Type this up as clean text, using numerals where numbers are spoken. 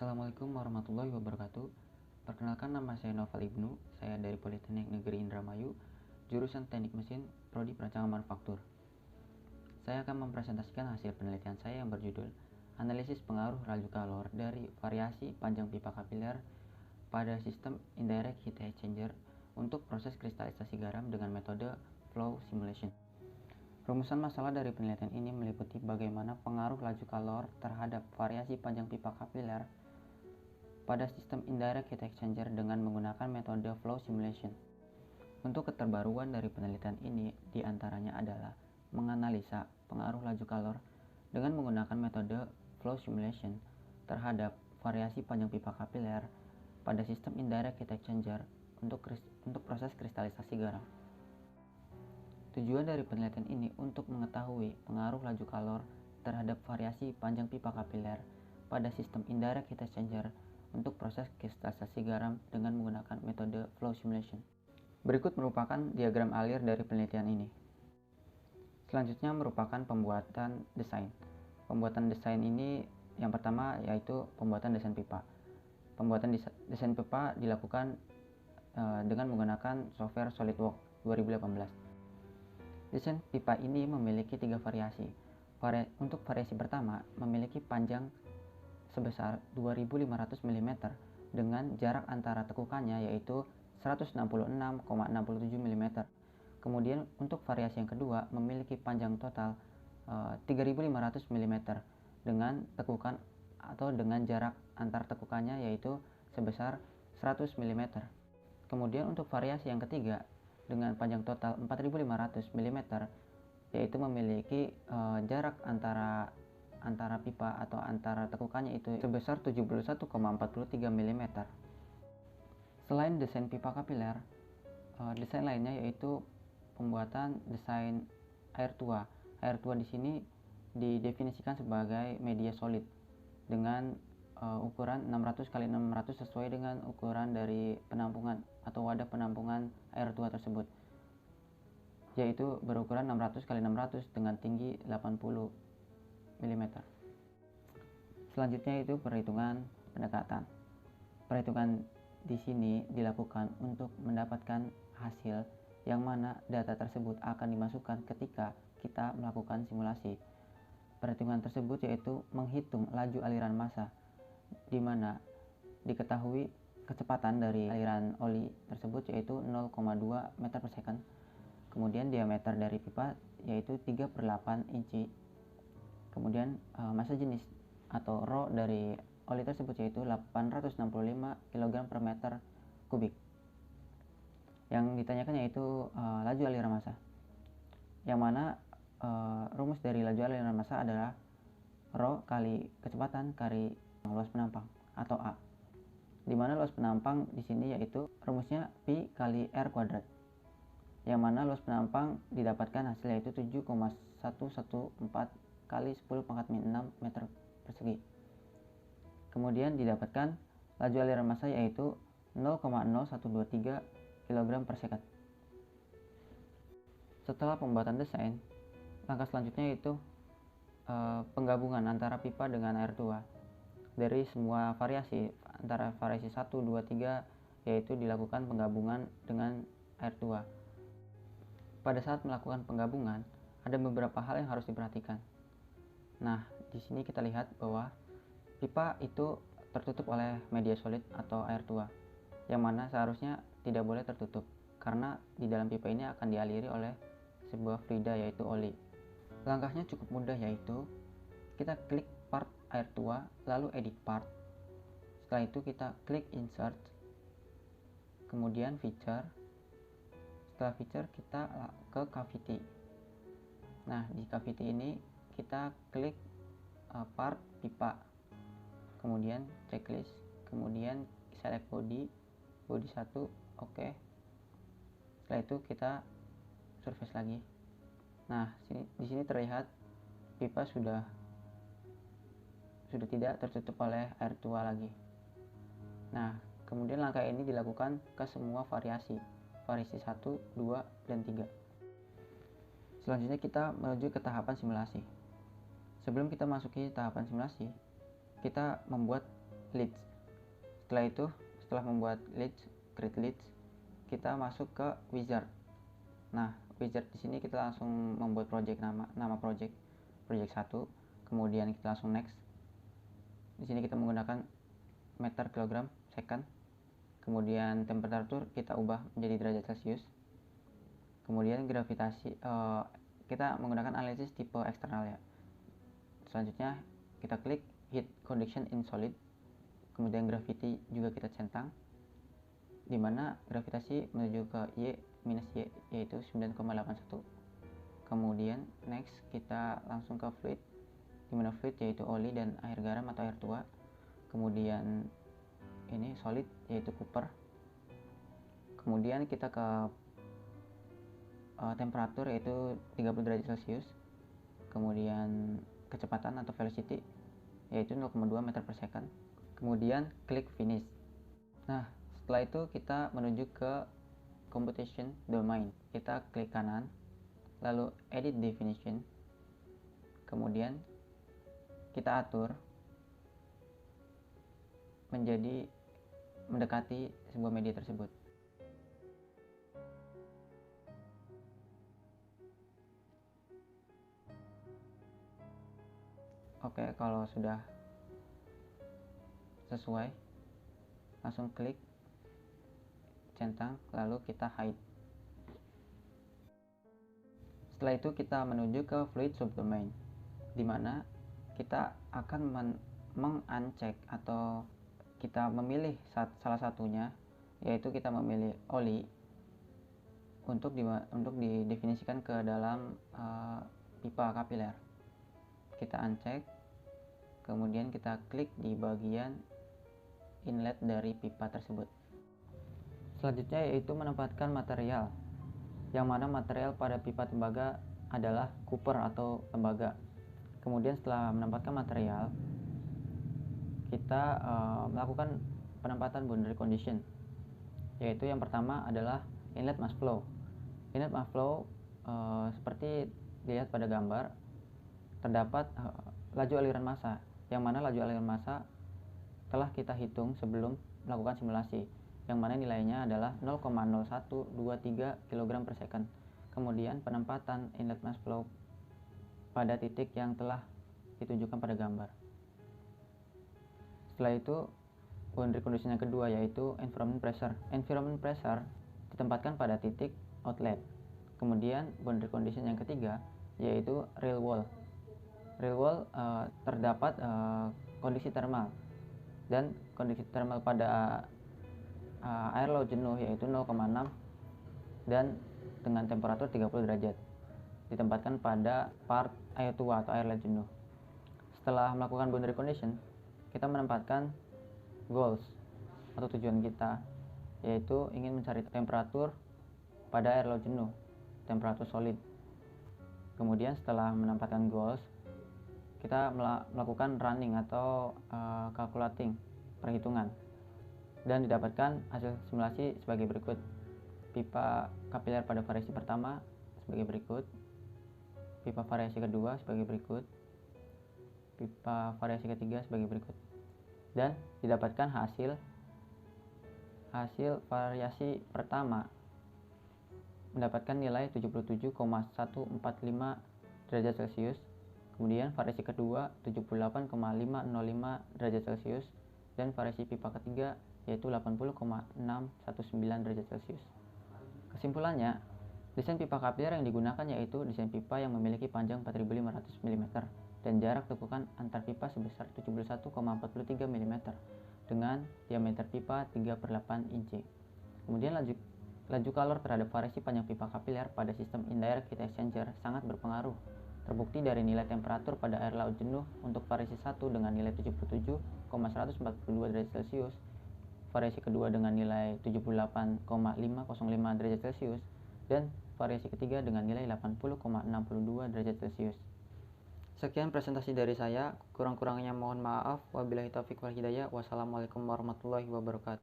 Assalamualaikum warahmatullahi wabarakatuh. Perkenalkan, nama saya Noval Ibnu. Saya dari Politeknik Negeri Indramayu, jurusan Teknik Mesin, Prodi Perancangan Manufaktur. Saya akan mempresentasikan hasil penelitian saya yang berjudul Analisis Pengaruh Laju Kalor dari Variasi Panjang Pipa Kapiler pada Sistem Indirect Heat Exchanger untuk proses kristalisasi garam dengan metode Flow Simulation. Rumusan masalah dari penelitian ini meliputi bagaimana pengaruh laju kalor terhadap variasi panjang pipa kapiler pada sistem indirect heat exchanger dengan menggunakan metode flow simulation. Untuk keterbaruan dari penelitian ini diantaranya adalah menganalisa pengaruh laju kalor dengan menggunakan metode flow simulation terhadap variasi panjang pipa kapiler pada sistem indirect heat exchanger untuk proses kristalisasi garam. Tujuan dari penelitian ini untuk mengetahui pengaruh laju kalor terhadap variasi panjang pipa kapiler pada sistem indirect heat exchanger untuk proses kristalisasi garam dengan menggunakan metode flow simulation. Berikut merupakan diagram alir dari penelitian ini. Selanjutnya merupakan pembuatan desain. Pembuatan desain ini yang pertama yaitu pembuatan desain pipa. Pembuatan desain pipa dilakukan dengan menggunakan software SolidWorks 2018. Desain pipa ini memiliki 3 variasi. Untuk variasi pertama memiliki panjang sebesar 2500 mm dengan jarak antara tekukannya yaitu 166,67 mm. Kemudian untuk variasi yang kedua memiliki panjang total 3500 mm dengan tekukan atau dengan jarak antar tekukannya yaitu sebesar 100 mm. Kemudian untuk variasi yang ketiga dengan panjang total 4500 mm yaitu memiliki jarak antara pipa atau antara tekukannya itu sebesar 71,43 mm. Selain desain pipa kapiler, desain lainnya yaitu pembuatan desain air tua. Air tua di sini didefinisikan sebagai media solid dengan ukuran 600 x 600 sesuai dengan ukuran dari penampungan atau wadah penampungan air tua tersebut, yaitu berukuran 600 x 600 dengan tinggi 80 mm. Selanjutnya itu perhitungan pendekatan. Perhitungan di sini dilakukan untuk mendapatkan hasil yang mana data tersebut akan dimasukkan ketika kita melakukan simulasi. Perhitungan tersebut yaitu menghitung laju aliran massa, di mana diketahui kecepatan dari aliran oli tersebut yaitu 0,2 meter per second. Kemudian diameter dari pipa yaitu 3/8 inci. Kemudian massa jenis atau rho dari oli tersebut yaitu 865 kg per meter kubik. Yang ditanyakan yaitu laju aliran massa, yang mana rumus dari laju aliran massa adalah rho kali kecepatan kali luas penampang atau A, di mana luas penampang di sini yaitu rumusnya pi kali r kuadrat, yang mana luas penampang didapatkan hasil yaitu 7,114 kali 10 pangkat min 6 meter persegi. Kemudian didapatkan laju aliran massa yaitu 0,0123 kg per second. Setelah pembuatan desain, langkah selanjutnya yaitu penggabungan antara pipa dengan air tua. Dari semua variasi antara variasi 1, 2, 3 yaitu dilakukan penggabungan dengan air tua. Pada saat melakukan penggabungan ada beberapa hal yang harus diperhatikan. Nah, di sini kita lihat bahwa pipa itu tertutup oleh media solid atau air tua, yang mana seharusnya tidak boleh tertutup karena di dalam pipa ini akan dialiri oleh sebuah fluida yaitu oli. Langkahnya cukup mudah, yaitu kita klik part air tua lalu edit part. Setelah itu kita klik insert, kemudian feature. Setelah feature kita ke cavity. Nah, di cavity ini kita klik part pipa, kemudian checklist, kemudian select body 1, oke. Setelah itu kita surface lagi. Nah, di sini terlihat pipa sudah tidak tertutup oleh air tua lagi. Nah, kemudian langkah ini dilakukan ke semua variasi 1, 2, dan 3. Selanjutnya kita menuju ke tahapan simulasi. Sebelum kita masuki tahapan simulasi, kita membuat leads. Setelah membuat leads, create leads, kita masuk ke wizard. Nah, wizard di sini kita langsung membuat nama project 1, kemudian kita langsung next. Di sini kita menggunakan meter, kilogram, second. Kemudian temperatur kita ubah menjadi derajat Celcius. Kemudian gravitasi kita menggunakan analisis tipe eksternal ya. Selanjutnya kita klik heat conduction in solid. Kemudian gravity juga kita centang, dimana gravitasi menuju ke Y minus Y yaitu 9,81. Kemudian next kita langsung ke fluid, dimana fluid yaitu oli dan air garam atau air tua. Kemudian ini solid yaitu copper. Kemudian kita ke temperatur yaitu 30 derajat Celcius. Kemudian kecepatan atau velocity yaitu 0,2 meter per second. Kemudian klik finish. Nah, setelah itu kita menuju ke computation domain. Kita klik kanan, lalu edit definition. Kemudian kita atur menjadi mendekati sebuah media tersebut. Oke, kalau sudah sesuai, langsung klik centang, lalu kita hide. Setelah itu kita menuju ke fluid subdomain, di mana kita akan meng-uncheck atau kita memilih salah satunya, yaitu kita memilih oli untuk didefinisikan ke dalam pipa kapiler. Kita uncheck, kemudian kita klik di bagian inlet dari pipa tersebut. Selanjutnya yaitu menempatkan material, yang mana material pada pipa tembaga adalah copper atau tembaga. Kemudian setelah menempatkan material, kita melakukan penempatan boundary condition, yaitu yang pertama adalah inlet mass flow. Inlet mass flow seperti dilihat pada gambar, terdapat laju aliran massa, yang mana laju aliran massa telah kita hitung sebelum melakukan simulasi, yang mana nilainya adalah 0,0123 kg per second. Kemudian penempatan inlet mass flow pada titik yang telah ditunjukkan pada gambar. Setelah itu boundary condition yang kedua yaitu environment pressure. Environment pressure ditempatkan pada titik outlet. Kemudian boundary condition yang ketiga yaitu real wall. Real wall terdapat kondisi thermal, dan kondisi thermal pada air laut jenuh yaitu 0,6 dan dengan temperatur 30 derajat, ditempatkan pada part air tua atau air laut jenuh. Setelah melakukan boundary condition, kita menempatkan goals atau tujuan kita, yaitu ingin mencari temperatur pada air laut jenuh, temperatur solid. Kemudian setelah menempatkan goals, kita melakukan running atau calculating, perhitungan, dan didapatkan hasil simulasi sebagai berikut. Pipa kapiler pada variasi pertama sebagai berikut, pipa variasi kedua sebagai berikut, pipa variasi ketiga sebagai berikut, dan didapatkan hasil variasi pertama mendapatkan nilai 77,145 derajat Celcius. Kemudian variasi kedua 78,505 derajat Celcius, dan variasi pipa ketiga yaitu 80,619 derajat Celcius. Kesimpulannya, desain pipa kapiler yang digunakan yaitu desain pipa yang memiliki panjang 4500 mm dan jarak tekukan antar pipa sebesar 71,43 mm dengan diameter pipa 3/8 inci. Kemudian laju kalor terhadap variasi panjang pipa kapiler pada sistem indirect heat exchanger sangat berpengaruh. Terbukti dari nilai temperatur pada air laut jenuh untuk variasi 1 dengan nilai 77,142 derajat Celcius, variasi kedua dengan nilai 78,505 derajat Celcius, dan variasi ketiga dengan nilai 80,62 derajat Celcius. Sekian presentasi dari saya, kurang-kurangnya mohon maaf. Wabillahi taufiq wal hidayah. Wassalamualaikum warahmatullahi wabarakatuh.